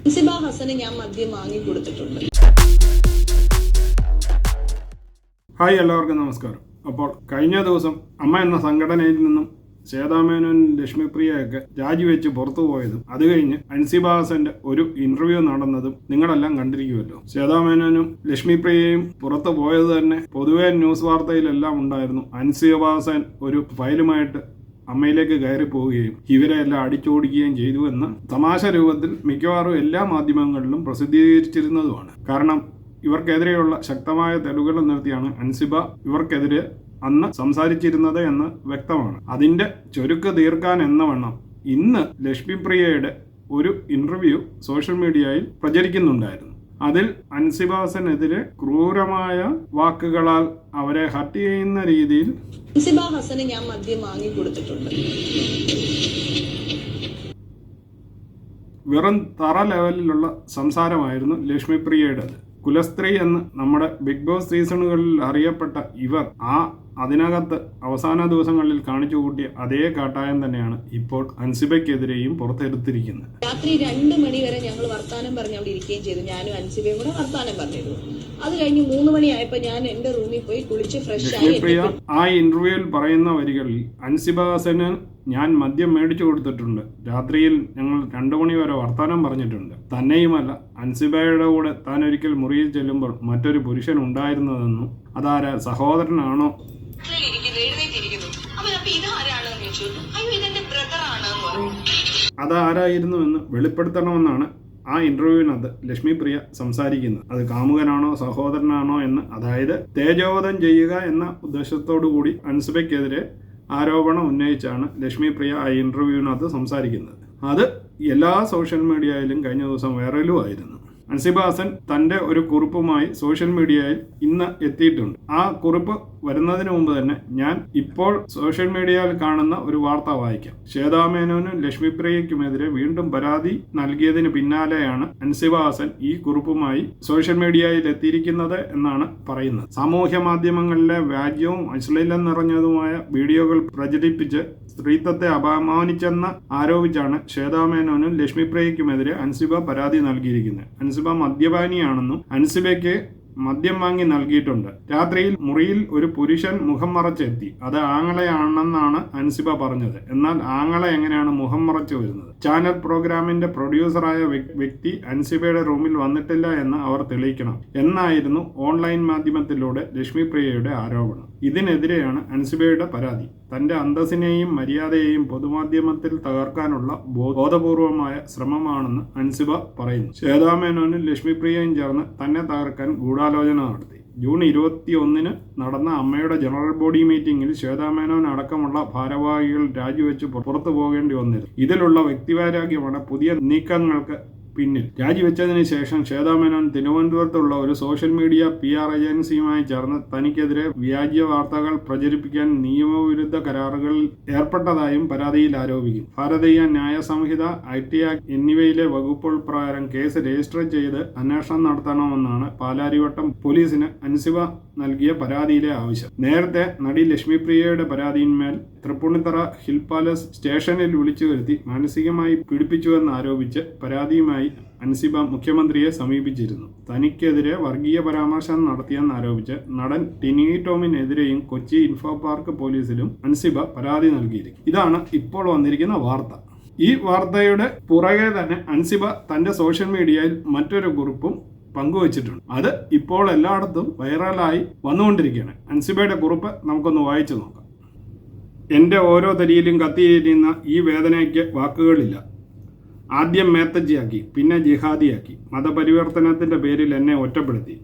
അൻസിബ ഹസന് ഞാൻ മദ്യം വാങ്ങി കൊടുത്തിട്ടുണ്ട്. ഹായ്, എല്ലാവർക്കും നമസ്കാരം. അപ്പോൾ കഴിഞ്ഞ ദിവസം അമ്മ എന്ന സംഘടനയിൽ നിന്നും ശ്വേതാമേനോൻ ലക്ഷ്മിപ്രിയയൊക്കെ രാജിവെച്ച് പുറത്തു പോയതും അത് കഴിഞ്ഞ് അൻസിബ ഹസന്റെ ഒരു ഇന്റർവ്യൂ നടന്നതും നിങ്ങളെല്ലാം കണ്ടിരിക്കുമല്ലോ. ശ്വേതാമേനോനും ലക്ഷ്മിപ്രിയയും പുറത്തു പോയത് തന്നെ പൊതുവെ ന്യൂസ് വാർത്തയിലെല്ലാം ഉണ്ടായിരുന്നു. അൻസിബ ഹസൻ ഒരു ഫയലുമായിട്ട് അമ്മയിലേക്ക് കയറി പോവുകയും ഇവരെ എല്ലാം അടിച്ചോടിക്കുകയും ചെയ്തു എന്ന് തമാശ രൂപത്തിൽ മിക്കവാറും എല്ലാ മാധ്യമങ്ങളിലും പ്രസിദ്ധീകരിച്ചിരുന്നതുമാണ്. കാരണം ഇവർക്കെതിരെയുള്ള ശക്തമായ തെളിവുകൾ നിർത്തിയാണ് അൻസിബ ഇവർക്കെതിരെ അന്ന് സംസാരിച്ചിരുന്നത് എന്ന് വ്യക്തമാണ്. അതിന്റെ ചുരുക്ക് തീർക്കാൻ എന്നവണ്ണം ഇന്ന് ലക്ഷ്മിപ്രിയയുടെ ഒരു ഇന്റർവ്യൂ സോഷ്യൽ മീഡിയയിൽ പ്രചരിക്കുന്നുണ്ടായിരുന്നു. അതിൽ അൻസിബ ഹസനെതിരെ ക്രൂരമായ വാക്കുകളാൽ അവരെ ഹർട്ട് ചെയ്യുന്ന രീതിയിൽ അൻസിബ ഹസന് ഞാൻ മദ്യം വാങ്ങി കൊടുത്തിട്ടുണ്ട്. വെറും തറ ലെവലിലുള്ള സംസാരമായിരുന്നു ലക്ഷ്മിപ്രിയയുടേത്. കുലസ്ത്രീ എന്ന് നമ്മുടെ ബിഗ് ബോസ് സീസണുകളിൽ അറിയപ്പെട്ട ഇവർ അതിനകത്ത് അവസാന ദിവസങ്ങളിൽ കാണിച്ചു കൂട്ടിയ അതേ കാട്ടായം തന്നെയാണ് ഇപ്പോൾ അൻസിബയ്ക്കെതിരെയും പുറത്തെടുത്തിരിക്കുന്നത്. രാത്രി 2 മണി വരെ ഞങ്ങൾ വർത്താനം പറഞ്ഞ് അവിടെ ഇരിക്കുകയും ചെയ്തു. ഞാനും അൻസിബയും കൂടെ വർത്താനം പറഞ്ഞിരുന്നു. അത് കഴിഞ്ഞ് 3 മണിയായപ്പോൾ ഞാൻ എന്റെ റൂമിൽ പോയി കുളിച്ച് ഫ്രഷ് ആയി. ലക്ഷ്മിപ്രിയ ആ ഇന്റർവ്യൂവിൽ പറയുന്ന വരികളിൽ അൻസിബ ഹസന് ഞാൻ മദ്യം മേടിച്ചു കൊടുത്തിട്ടുണ്ട്, രാത്രിയിൽ ഞങ്ങൾ 2 മണി വരെ വർത്താനം പറഞ്ഞിട്ടുണ്ട്, തന്നെയുമല്ല അൻസിബയുടെ കൂടെ താൻ ഒരിക്കൽ മുറിയിൽ ചെല്ലുമ്പോൾ മറ്റൊരു പുരുഷൻ ഉണ്ടായിരുന്നതെന്നും അതാരാ സഹോദരനാണോ അതാരായിരുന്നുവെന്ന് വെളിപ്പെടുത്തണമെന്നാണ് ആ ഇന്റർവ്യൂവിനകത്ത് ലക്ഷ്മിപ്രിയ സംസാരിക്കുന്നത്. അത് കാമുകനാണോ സഹോദരനാണോ എന്ന്, അതായത് തേജോവധം ചെയ്യുക എന്ന ഉദ്ദേശത്തോടു കൂടി അൻസിബയ്ക്കെതിരെ ആരോപണം ഉന്നയിച്ചാണ് ലക്ഷ്മിപ്രിയ ആ ഇന്റർവ്യൂവിനകത്ത് സംസാരിക്കുന്നത്. അത് എല്ലാ സോഷ്യൽ മീഡിയയിലും കഴിഞ്ഞ ദിവസം വൈറലുമായിരുന്നു. അൻസിബ ഹസൻ തന്റെ ഒരു കുറിപ്പുമായി സോഷ്യൽ മീഡിയയിൽ ഇന്ന് എത്തിയിട്ടുണ്ട്. ആ കുറിപ്പ് വരുന്നതിന് മുമ്പ് തന്നെ ഞാൻ ഇപ്പോൾ സോഷ്യൽ മീഡിയയിൽ കാണുന്ന ഒരു വാർത്ത വായിക്കാം. ശ്വേതാമേനോനും ലക്ഷ്മിപ്രിയയ്ക്കുമെതിരെ വീണ്ടും പരാതി നൽകിയതിന് പിന്നാലെയാണ് അൻസിബ ഹസൻ ഈ കുറിപ്പുമായി സോഷ്യൽ മീഡിയയിൽ എത്തിയിരിക്കുന്നത് എന്നാണ് പറയുന്നത്. സാമൂഹ്യ മാധ്യമങ്ങളിലെ വ്യാജ്യവും അശ്ലീലം നിറഞ്ഞതുമായ വീഡിയോകൾ പ്രചരിപ്പിച്ച് സ്ത്രീത്വത്തെ അപമാനിച്ചെന്ന് ആരോപിച്ചാണ് ശ്വേതാമേനോനും ലക്ഷ്മിപ്രിയയ്ക്കുമെതിരെ അൻസിബ പരാതി നൽകിയിരിക്കുന്നത്. അൻസിബ മദ്യപാനിയാണെന്നും അൻസിബയ്ക്ക് മദ്യം വാങ്ങി നൽകിയിട്ടുണ്ട്. രാത്രിയിൽ മുറിയിൽ ഒരു പുരുഷൻ മുഖം മറച്ചെത്തി, അത് ആങ്ങളെയാണെന്നാണ് അൻസിബ പറഞ്ഞത്. എന്നാൽ ആങ്ങളെ എങ്ങനെയാണ് മുഖം മറച്ചു വരുന്നത്? ചാനൽ പ്രോഗ്രാമിന്റെ പ്രൊഡ്യൂസറായ വ്യക്തി അൻസിബയുടെ റൂമിൽ വന്നിട്ടില്ല എന്ന് അവർ തെളിയിക്കണം എന്നായിരുന്നു ഓൺലൈൻ മാധ്യമത്തിലൂടെ ലക്ഷ്മിപ്രിയയുടെ ആരോപണം. ഇതിനെതിരെയാണ് അൻസിബയുടെ പരാതി. തന്റെ അന്തസ്സിനെയും മര്യാദയെയും പൊതുമാധ്യമത്തിൽ തകർക്കാനുള്ള ബോധപൂർവമായ ശ്രമമാണെന്ന് അൻസിബ പറയുന്നു. ശ്വേതാമേനോനും ലക്ഷ്മിപ്രിയയും ചേർന്ന് തന്നെ തകർക്കാൻ ഗൂഢാലോചന നടത്തി. ജൂൺ 21 നടന്ന അമ്മയുടെ ജനറൽ ബോഡി മീറ്റിംഗിൽ ശ്വേതാമേനോൻ അടക്കമുള്ള ഭാരവാഹികൾ രാജിവെച്ച് പുറത്തു പോകേണ്ടി വന്നിരുന്നു. ഇതിലുള്ള വ്യക്തിവൈരാഗ്യമാണ് പുതിയ നീക്കങ്ങൾക്ക് പിന്നിൽ. രാജിവെച്ചതിന് ശേഷം ശ്വേതാമേനോൻ തിരുവനന്തപുരത്തുള്ള ഒരു സോഷ്യൽ മീഡിയ PR ഏജൻസിയുമായി ചേർന്ന് തനിക്കെതിരെ വ്യാജ വാർത്തകൾ പ്രചരിപ്പിക്കാൻ നിയമവിരുദ്ധ കരാറുകളിൽ ഏർപ്പെട്ടതായും പരാതിയിൽ ആരോപിക്കും. ഭാരതീയ ന്യായ സംഹിത, IT ആക്ട് എന്നിവയിലെ വകുപ്പുകൾ പ്രകാരം കേസ് രജിസ്റ്റർ ചെയ്ത് അന്വേഷണം നടത്തണമെന്നാണ് പാലാരിവട്ടം പോലീസിന് അൻസിബ നൽകിയ പരാതിയിലെ ആവശ്യം. നേരത്തെ നടി ലക്ഷ്മിപ്രിയയുടെ പരാതിയിന്മേൽ തൃപ്പൂണിത്തറ ഹിൽ പാലസ് സ്റ്റേഷനിൽ വിളിച്ചു വരുത്തി മാനസികമായി പീഡിപ്പിച്ചുവെന്ന് ആരോപിച്ച് പരാതിയുമായി അൻസിബ മുഖ്യമന്ത്രിയെ സമീപിച്ചിരുന്നു. തനിക്കെതിരെ വർഗീയ പരാമർശം നടത്തിയെന്ന് ആരോപിച്ച് നടൻ ടിനി ടോമിനെതിരെയും കൊച്ചി ഇൻഫോ പാർക്ക് പോലീസിലും അൻസിബ പരാതി നൽകിയിരിക്കും. ഇതാണ് ഇപ്പോൾ വന്നിരിക്കുന്ന വാർത്ത. ഈ വാർത്തയുടെ പുറകെ തന്നെ അൻസിബ തന്റെ സോഷ്യൽ മീഡിയയിൽ മറ്റൊരു കുറിപ്പും പങ്കുവച്ചിട്ടുണ്ട്. അത് ഇപ്പോൾ എല്ലായിടത്തും വൈറലായി വന്നുകൊണ്ടിരിക്കുകയാണ്. അൻസിബയുടെ കുറിപ്പ് നമുക്കൊന്ന് വായിച്ചു നോക്കാം. എൻ്റെ ഓരോ തരിയിലും കത്തിയിരിക്കുന്ന ഈ വേദനയ്ക്ക് വാക്കുകളില്ല. ആദ്യം മേത്തജ്ജിയാക്കി, പിന്നെ ജിഹാദിയാക്കി. മതപരിവർത്തനത്തിൻ്റെ പേരിൽ എന്നെ ഒറ്റപ്പെടുത്തി.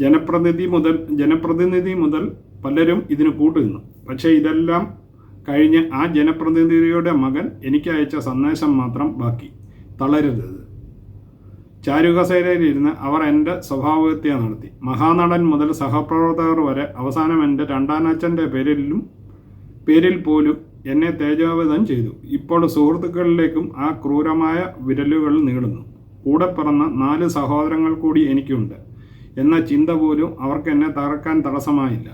ജനപ്രതിനിധി മുതൽ പലരും ഇതിന് കൂട്ടുനിന്നു. പക്ഷേ ഇതെല്ലാം കഴിഞ്ഞ് ആ ജനപ്രതിനിധിയുടെ മകൻ എനിക്ക് അയച്ച സന്ദേശം മാത്രം ബാക്കി: തളരരുത്. ചാരുകസേരയിലിരുന്ന് അവർ എൻ്റെ സ്വഭാവഹത്യ നടത്തി. മഹാനടൻ മുതൽ സഹപ്രവർത്തകർ വരെ അവസാനം എൻ്റെ രണ്ടാനച്ഛൻ്റെ പേരിൽ പോലും എന്നെ തേജോവധം ചെയ്തു. ഇപ്പോൾ സുഹൃത്തുക്കളിലേക്കും ആ ക്രൂരമായ വിരലുകൾ നീളുന്നു. കൂടെ പിറന്ന 4 സഹോദരങ്ങൾ കൂടി എനിക്കുണ്ട് എന്ന ചിന്ത പോലും അവർക്ക് എന്നെ തകർക്കാൻ തടസ്സമായില്ല.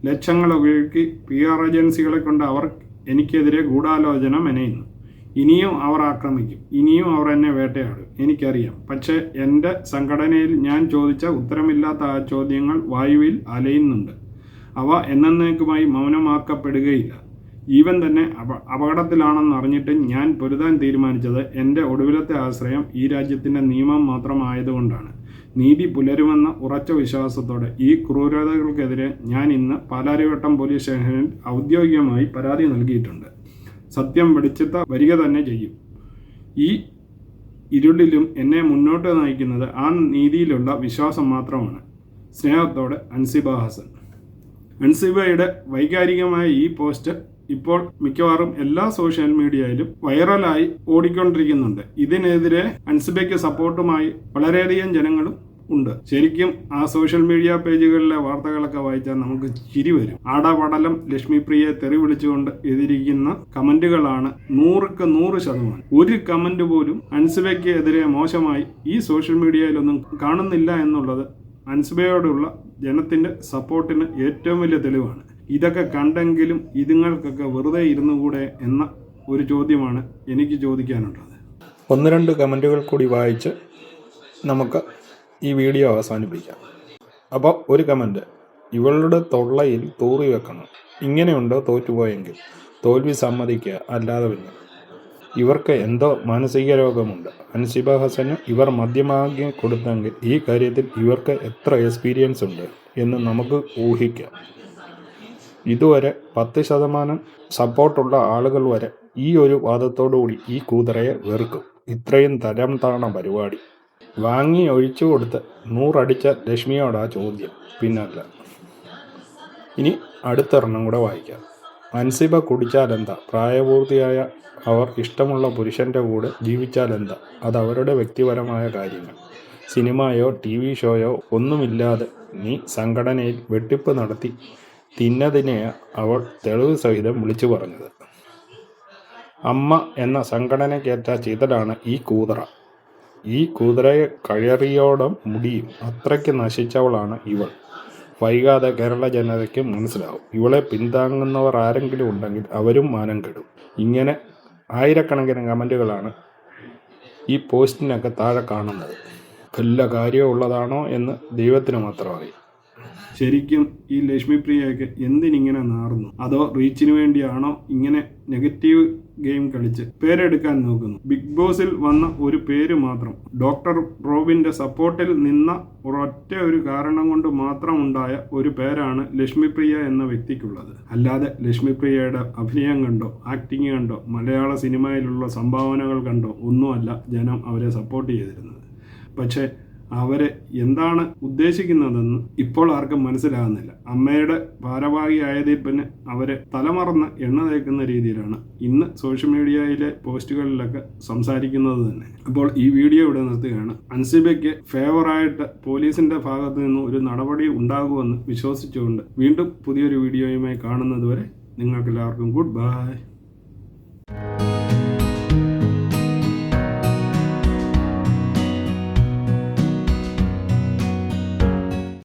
ലക്ഷങ്ങൾ ഉപയോഗിച്ച് PR ഏജൻസികളെ കൊണ്ട് അവർ എനിക്കെതിരെ ഗൂഢാലോചന മെനയുന്നു. ഇനിയും അവർ ആക്രമിക്കും, ഇനിയും അവർ എന്നെ വേട്ടയാടും, എനിക്കറിയാം. പക്ഷേ എൻ്റെ സംഘടനയിൽ ഞാൻ ചോദിച്ച ഉത്തരമില്ലാത്ത ആ ചോദ്യങ്ങൾ വായുവിൽ അലയുന്നുണ്ട്. അവ എന്നേക്കുമായി മൗനമാക്കപ്പെടുകയില്ല. ജീവൻ തന്നെ അപകടത്തിലാണെന്ന് അറിഞ്ഞിട്ട് ഞാൻ പൊരുതാൻ തീരുമാനിച്ചത് എൻ്റെ ഒടുവിലത്തെ ആശ്രയം ഈ രാജ്യത്തിൻ്റെ നിയമം മാത്രമായതുകൊണ്ടാണ്. നീതി പുലരുമെന്ന ഉറച്ച വിശ്വാസത്തോടെ ഈ ക്രൂരതകൾക്കെതിരെ ഞാൻ ഇന്ന് പാലാരിവട്ടം പോലീസ് സ്റ്റേഷനിൽ ഔദ്യോഗികമായി പരാതി നൽകിയിട്ടുണ്ട്. സത്യം വെളിച്ചത്ത് വരിക തന്നെ ചെയ്യും. ഈ ഇരുളിലും എന്നെ മുന്നോട്ട് നയിക്കുന്നത് ആ നീതിയിലുള്ള വിശ്വാസം മാത്രമാണ്. സ്നേഹത്തോടെ അൻസിബ ഹസൻ. അൻസിബയുടെ വൈകാരികമായ ഈ പോസ്റ്റ് ഇപ്പോൾ മിക്കവാറും എല്ലാ സോഷ്യൽ മീഡിയയിലും വൈറലായി ഓടിക്കൊണ്ടിരിക്കുന്നുണ്ട്. ഇതിനെതിരെ അൻസിബയ്ക്ക് സപ്പോർട്ടുമായി വളരെയധികം ജനങ്ങളും ഉണ്ട്. ശരിക്കും ആ സോഷ്യൽ മീഡിയ പേജുകളിലെ വാർത്തകളൊക്കെ വായിച്ചാൽ നമുക്ക് ചിരി വരും. ആടപടലം ലക്ഷ്മിപ്രിയയെ തെറി വിളിച്ചുകൊണ്ട് എതിരിക്കുന്ന കമന്റുകളാണ് 100% ഒരു കമന്റ് പോലും അൻസിബയ്ക്ക് എതിരെ മോശമായി ഈ സോഷ്യൽ മീഡിയയിലൊന്നും കാണുന്നില്ല എന്നുള്ളത് അൻസിബയോടുള്ള ജനത്തിന്റെ സപ്പോർട്ടിന് ഏറ്റവും വലിയ തെളിവാണ്. ഇതൊക്കെ കണ്ടെങ്കിലും ഇതുങ്ങൾക്കൊക്കെ വെറുതെ ഇരുന്നുകൂടെ എന്ന ഒരു ചോദ്യമാണ് എനിക്ക് ചോദിക്കാനുള്ളത്. 1-2 കമൻറ്റുകൾ കൂടി വായിച്ച് നമുക്ക് ഈ വീഡിയോ അവസാനിപ്പിക്കാം. അപ്പോൾ ഒരു കമൻറ്റ്, ഇവളുടെ തൊള്ളയിൽ തൂറി വെക്കണം. ഇങ്ങനെയുണ്ടോ തോറ്റുപോയെങ്കിൽ? തോൽവി സമ്മതിക്കുക, അല്ലാതെ പിന്നെ. ഇവർക്ക് എന്തോ മാനസിക രോഗമുണ്ട്. അൻസിബ ഹസന് ഇവർ മദ്യമാക്കി കൊടുത്തെങ്കിൽ ഈ കാര്യത്തിൽ ഇവർക്ക് എത്ര എക്സ്പീരിയൻസ് ഉണ്ട് എന്ന് നമുക്ക് ഊഹിക്കാം. ഇതുവരെ 10% സപ്പോർട്ടുള്ള ആളുകൾ വരെ ഈ ഒരു വാദത്തോടുകൂടി ഈ കൂതറയെ വെറുക്കും. ഇത്രയും തരം താണ പരിപാടി. വാങ്ങി ഒഴിച്ചു കൊടുത്ത് 100 അടിച്ച ലക്ഷ്മിയോടാ ചോദ്യം, പിന്നല്ല. ഇനി അടുത്തൊരെണ്ണം കൂടെ വായിക്കാം. അൻസിബ കുടിച്ചാലെന്താ? പ്രായപൂർത്തിയായ അവർ ഇഷ്ടമുള്ള പുരുഷൻ്റെ കൂടെ ജീവിച്ചാലെന്താ? അത് അവരുടെ വ്യക്തിപരമായ കാര്യങ്ങൾ. സിനിമയോ TV ഷോയോ ഒന്നുമില്ലാതെ നീ സംഘടനയിൽ വെട്ടിപ്പ് നടത്തി തിന്നതിനെ അവൾ തെളിവ് സഹിതം വിളിച്ചു പറഞ്ഞത്. അമ്മ എന്ന സംഘടനയ്ക്കേറ്റ ചിതലാണ് ഈ കൂതറ. ഈ കൂതറയെ കയറിയോടം മുടിയും. അത്രയ്ക്ക് നശിച്ചവളാണ് ഇവൾ. വൈകാതെ കേരള ജനതയ്ക്ക് മനസ്സിലാവും. ഇവളെ പിന്താങ്ങുന്നവർ ആരെങ്കിലും ഉണ്ടെങ്കിൽ അവരും മാനം കെടും. ഇങ്ങനെ ആയിരക്കണക്കിന് കമൻറ്റുകളാണ് ഈ പോസ്റ്റിനൊക്കെ താഴെ കാണുന്നത്. വല്ല കാര്യമുള്ളതാണോ എന്ന് ദൈവത്തിന് മാത്രം അറിയാം. ശരിക്കും ഈ ലക്ഷ്മിപ്രിയയൊക്കെ എന്തിനിങ്ങനെ നാറുന്നു? അതോ റീച്ചിന് വേണ്ടിയാണോ ഇങ്ങനെ നെഗറ്റീവ് ഗെയിം കളിച്ച് പേരെടുക്കാൻ നോക്കുന്നു? ബിഗ് ബോസിൽ വന്ന ഒരു പേര് മാത്രം, ഡോക്ടർ റോബിന്റെ സപ്പോർട്ടിൽ നിന്ന ഒരൊറ്റ ഒരു കാരണം കൊണ്ട് മാത്രം ഉണ്ടായ ഒരു പേരാണ് ലക്ഷ്മിപ്രിയ എന്ന വ്യക്തിക്കുള്ളത്. അല്ലാതെ ലക്ഷ്മിപ്രിയയുടെ അഭിനയം കണ്ടോ, ആക്ടിങ് കണ്ടോ, മലയാള സിനിമയിലുള്ള സംഭാവനകൾ കണ്ടോ ഒന്നുമല്ല ജനം അവരെ സപ്പോർട്ട് ചെയ്തിരുന്നത്. പക്ഷേ അവരെ എന്താണ് ഉദ്ദേശിക്കുന്നതെന്ന് ഇപ്പോൾ ആർക്കും മനസ്സിലാകുന്നില്ല. അമ്മയുടെ ഭാരവാഹിയായതിൽ പിന്നെ അവരെ തലമറന്ന് എണ്ണ തേക്കുന്ന രീതിയിലാണ് ഇന്ന് സോഷ്യൽ മീഡിയയിലെ പോസ്റ്റുകളിലൊക്കെ സംസാരിക്കുന്നത് തന്നെ. അപ്പോൾ ഈ വീഡിയോ ഇവിടെ നിർത്തുകയാണ്. അൻസിബയ്ക്ക് ഫേവറായിട്ട് പോലീസിന്റെ ഭാഗത്തു നിന്ന് ഒരു നടപടി ഉണ്ടാകുമെന്ന് വിശ്വസിച്ചുകൊണ്ട് വീണ്ടും പുതിയൊരു വീഡിയോയുമായി കാണുന്നതുവരെ നിങ്ങൾക്കെല്ലാവർക്കും ഗുഡ് ബൈ.